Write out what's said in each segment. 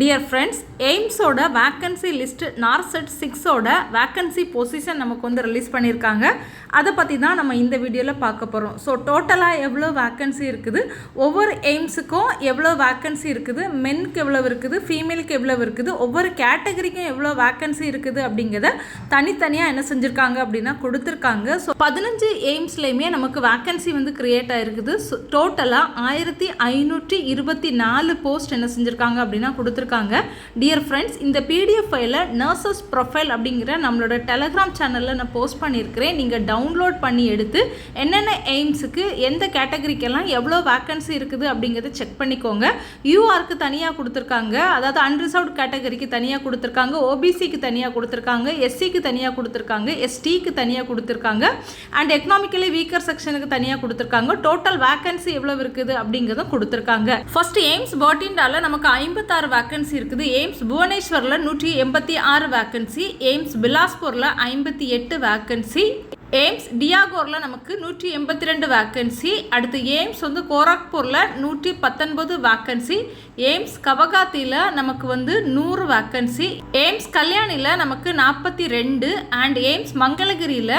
Dear friends, எய்ம்ஸோட vacancy list NORCET 6ஓட vacancy position நமக்கு வந்து ரிலீஸ் பண்ணியிருக்காங்க. அதை பற்றி தான் நம்ம இந்த வீடியோவில் பார்க்க போகிறோம். ஸோ டோட்டலாக எவ்வளோ வேக்கன்சி இருக்குது, ஒவ்வொரு எய்ம்ஸுக்கும் எவ்வளோ வேக்கன்சி இருக்குது, மென்க்கு எவ்வளோ இருக்குது, ஃபீமேலுக்கு எவ்வளோ இருக்குது, ஒவ்வொரு கேட்டகரிக்கும் எவ்வளோ வேக்கன்சி இருக்குது அப்படிங்கிறத தனித்தனியாக என்ன செஞ்சுருக்காங்க அப்படின்னா கொடுத்துருக்காங்க. ஸோ 15 எய்ம்ஸ்லேயுமே நமக்கு வேக்கன்சி வந்து க்ரியேட் ஆகிருக்குது. ஸோ டோட்டலாக 1524 போஸ்ட் என்ன செஞ்சுருக்காங்க அப்படின்னா கொடுத்துருக்காங்க. டியர் ஃப்ரெண்ட்ஸ், இந்த பிடிஎஃப் ஃபைலை நர்சஸ் ப்ரொஃபைல் அப்படிங்கிற நம்மளோட டெலகிராம் சேனலில் நான் போஸ்ட் பண்ணியிருக்கிறேன். நீங்கள் டவுன்லோட் பண்ணி எடுத்து என்னென்ன எய்ம்ஸுக்கு எந்த கேட்டகரிக்கெல்லாம் எவ்வளோ வேக்கன்சி இருக்குது அப்படிங்கிறத செக் பண்ணிக்கோங்க. யூஆருக்கு தனியாக கொடுத்துருக்காங்க, அதாவது அன்ரிசர்வ்டு கேட்டகரிக்கு தனியாக கொடுத்துருக்காங்க, ஓபிசிக்கு தனியாக கொடுத்துருக்காங்க, எஸ்சிக்கு தனியாக கொடுத்துருக்காங்க, எஸ்டிக்கு தனியாக கொடுத்துருக்காங்க, அண்ட் எக்கனாமிக்கலி வீக்கர் செக்ஷனுக்கு தனியாக கொடுத்துருக்காங்க. டோட்டல் வேக்கன்சி எவ்வளோ இருக்குது அப்படிங்கிறதும் கொடுத்துருக்காங்க. ஃபர்ஸ்ட் எய்ம்ஸ் பாட்டிண்டால நமக்கு 56 வேக்கன்சி இருக்குது. எய்ம்ஸ் புவனேஸ்வரில் 186 வேக்கன்சி, எய்ம்ஸ் பிலாஸ்பூரில் 58 வேக்கன்சி, எய்ம்ஸ் டியாகோரில் நமக்கு 182 வேக்கன்சி, அடுத்து எய்ம்ஸ் வந்து கோரக்பூரில் 119 வேக்கன்சி, எய்ம்ஸ் கவகாத்தியில் நமக்கு வந்து 100 வேக்கன்சி, எய்ம்ஸ் கல்யாணியில் நமக்கு 42 அண்ட் எய்ம்ஸ் மங்களகிரியில்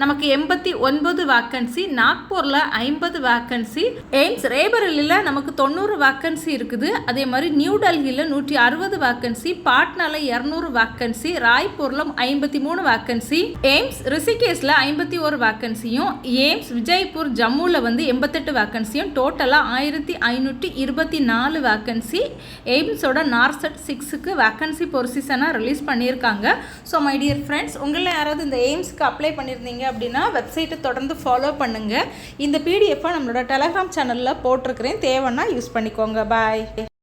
நமக்கு 89 வேக்கன்சி, நாக்பூரில் 50 வேக்கன்சி, எய்ம்ஸ் ரேபரலியில் நமக்கு 90 வேக்கன்சி இருக்குது. அதே மாதிரி நியூ டெல்லியில் 160 வேக்கன்சி, பாட்னாவில் 200 வேக்கன்சி, ராய்ப்பூரில் 53 வேக்கன்சி, எய்ம்ஸ் ரிஷிகேஷில் 51 வேக்கன்சியும், எய்ம்ஸ் விஜய்பூர் ஜம்முவில் வந்து 88 வேக்கன்சியும், டோட்டலாக 1524 வேக்கன்சி எய்ம்ஸோட நார்செட் 6க்கு வேக்கன்சி பொசிஷனாக ரிலீஸ் பண்ணியிருக்காங்க. ஸோ மை டியர் ஃப்ரெண்ட்ஸ், உங்களில் யாராவது இந்த எய்ம்ஸ்க்கு அப்ளை பண்ணியிருந்தீங்க அப்படின்னா வெப்சைட்டை தொடர்ந்து ஃபாலோ பண்ணுங்கள். இந்த பிடிஎஃப்பை நம்மளோட டெலகிராம் சேனலில் போட்டிருக்கிறேன், தேவைன்னா யூஸ் பண்ணிக்கோங்க. பாய்.